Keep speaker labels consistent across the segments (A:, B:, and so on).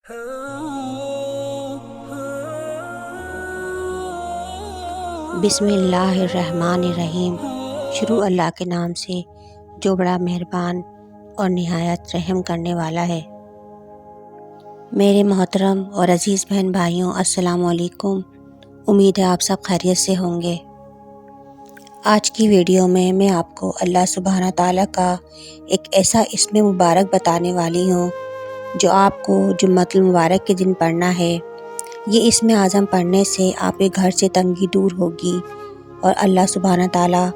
A: بسم اللہ الرحمن الرحیم۔ شروع اللہ کے نام سے جو بڑا مہربان اور نہایت رحم کرنے والا ہے۔ میرے محترم اور عزیز بہن بھائیوں، السلام علیکم۔ امید ہے آپ سب خیریت سے ہوں گے۔ آج کی ویڈیو میں آپ کو اللہ سبحانہ تعالیٰ کا ایک ایسا اسم مبارک بتانے والی ہوں جو آپ کو جمعۃ المبارک کے دن پڑھنا ہے۔ یہ اسم اعظم پڑھنے سے آپ کے گھر سے تنگی دور ہوگی اور اللہ سبحانہ تعالیٰ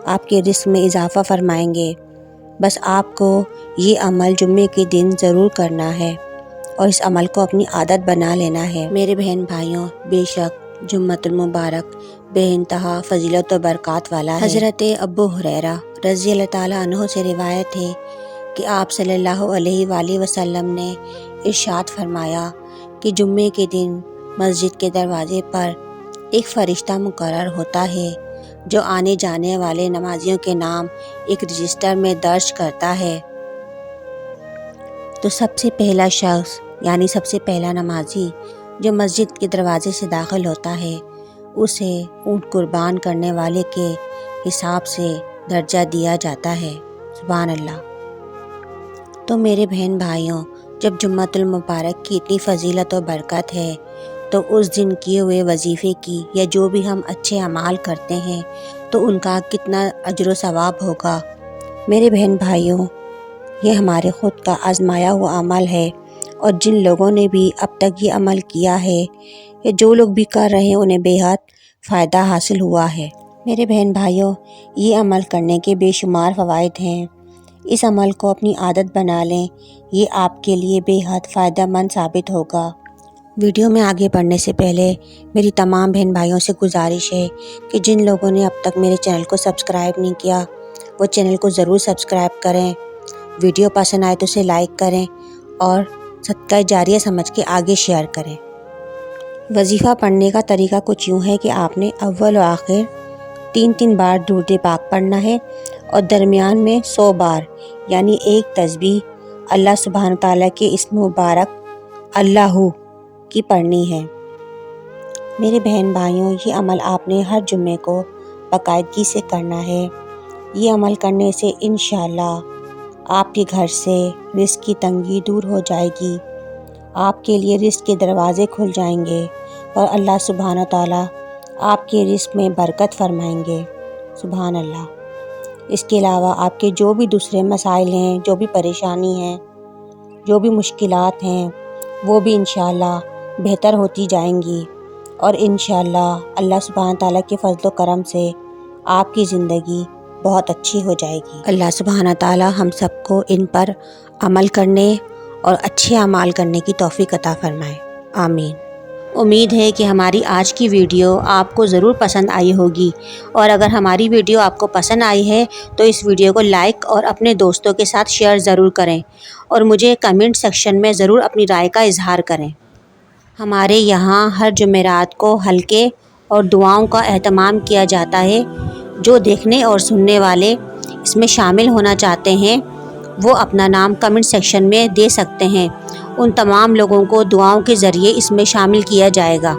A: آپ کے رزق میں اضافہ فرمائیں گے۔ بس آپ کو یہ عمل جمعے کے دن ضرور کرنا ہے اور اس عمل کو اپنی عادت بنا لینا ہے۔ میرے بہن بھائیوں، بے شک جمعۃ المبارک بے انتہا فضیلت و برکات والا ہے۔ حضرت ابو ہریرہ رضی اللہ تعالیٰ عنہ سے روایت ہے کہ آپ صلی اللہ علیہ وآلہ وسلم نے ارشاد فرمایا کہ جمعے کے دن مسجد کے دروازے پر ایک فرشتہ مقرر ہوتا ہے جو آنے جانے والے نمازیوں کے نام ایک رجسٹر میں درج کرتا ہے۔ تو سب سے پہلا شخص یعنی سب سے پہلا نمازی جو مسجد کے دروازے سے داخل ہوتا ہے اسے اونٹ قربان کرنے والے کے حساب سے درجہ دیا جاتا ہے۔ سبحان اللہ۔ تو میرے بہن بھائیوں، جب جمعۃ المبارک کی اتنی فضیلت و برکت ہے تو اس دن کیے ہوئے وظیفے کی یا جو بھی ہم اچھے اعمال کرتے ہیں تو ان کا کتنا اجر و ثواب ہوگا۔ میرے بہن بھائیوں، یہ ہمارے خود کا آزمایا ہوا عمل ہے اور جن لوگوں نے بھی اب تک یہ عمل کیا ہے یا جو لوگ بھی کر رہے ہیں انہیں بے حد فائدہ حاصل ہوا ہے۔ میرے بہن بھائیوں، یہ عمل کرنے کے بے شمار فوائد ہیں۔ اس عمل کو اپنی عادت بنا لیں، یہ آپ کے لیے بے حد فائدہ مند ثابت ہوگا۔ ویڈیو میں آگے بڑھنے سے پہلے میری تمام بہن بھائیوں سے گزارش ہے کہ جن لوگوں نے اب تک میرے چینل کو سبسکرائب نہیں کیا وہ چینل کو ضرور سبسکرائب کریں، ویڈیو پسند آئے تو اسے لائک کریں اور صدقہ جاریہ سمجھ کے آگے شیئر کریں۔ وظیفہ پڑھنے کا طریقہ کچھ یوں ہے کہ آپ نے اول و آخر 3 بار درود پاک پڑھنا ہے اور درمیان میں 100 بار یعنی ایک تسبیح اللہ سبحانہ تعالیٰ کے اسم مبارک اللہ کی پڑھنی ہے۔ میرے بہن بھائیوں، یہ عمل آپ نے ہر جمعے کو باقاعدگی سے کرنا ہے۔ یہ عمل کرنے سے انشاءاللہ آپ کے گھر سے رزق کی تنگی دور ہو جائے گی، آپ کے لیے رزق کے دروازے کھل جائیں گے اور اللہ سبحانہ تعالیٰ آپ کے رزق میں برکت فرمائیں گے۔ سبحان اللہ۔ اس کے علاوہ آپ کے جو بھی دوسرے مسائل ہیں، جو بھی پریشانی ہیں، جو بھی مشکلات ہیں وہ بھی انشاءاللہ بہتر ہوتی جائیں گی اور انشاءاللہ اللہ سبحانہ تعالیٰ کے فضل و کرم سے آپ کی زندگی بہت اچھی ہو جائے گی۔ اللہ سبحانہ تعالیٰ ہم سب کو ان پر عمل کرنے اور اچھے اعمال کرنے کی توفیق عطا فرمائے، آمین۔ امید ہے کہ ہماری آج کی ویڈیو آپ کو ضرور پسند آئی ہوگی، اور اگر ہماری ویڈیو آپ کو پسند آئی ہے تو اس ویڈیو کو لائک اور اپنے دوستوں کے ساتھ شیئر ضرور کریں اور مجھے کمنٹ سیکشن میں ضرور اپنی رائے کا اظہار کریں۔ ہمارے یہاں ہر جمعرات کو حلقے اور دعاؤں کا اہتمام کیا جاتا ہے۔ جو دیکھنے اور سننے والے اس میں شامل ہونا چاہتے ہیں وہ اپنا نام کمنٹ سیکشن میں دے سکتے ہیں، ان تمام لوگوں کو دعاؤں کے ذریعے اس میں شامل کیا جائے گا۔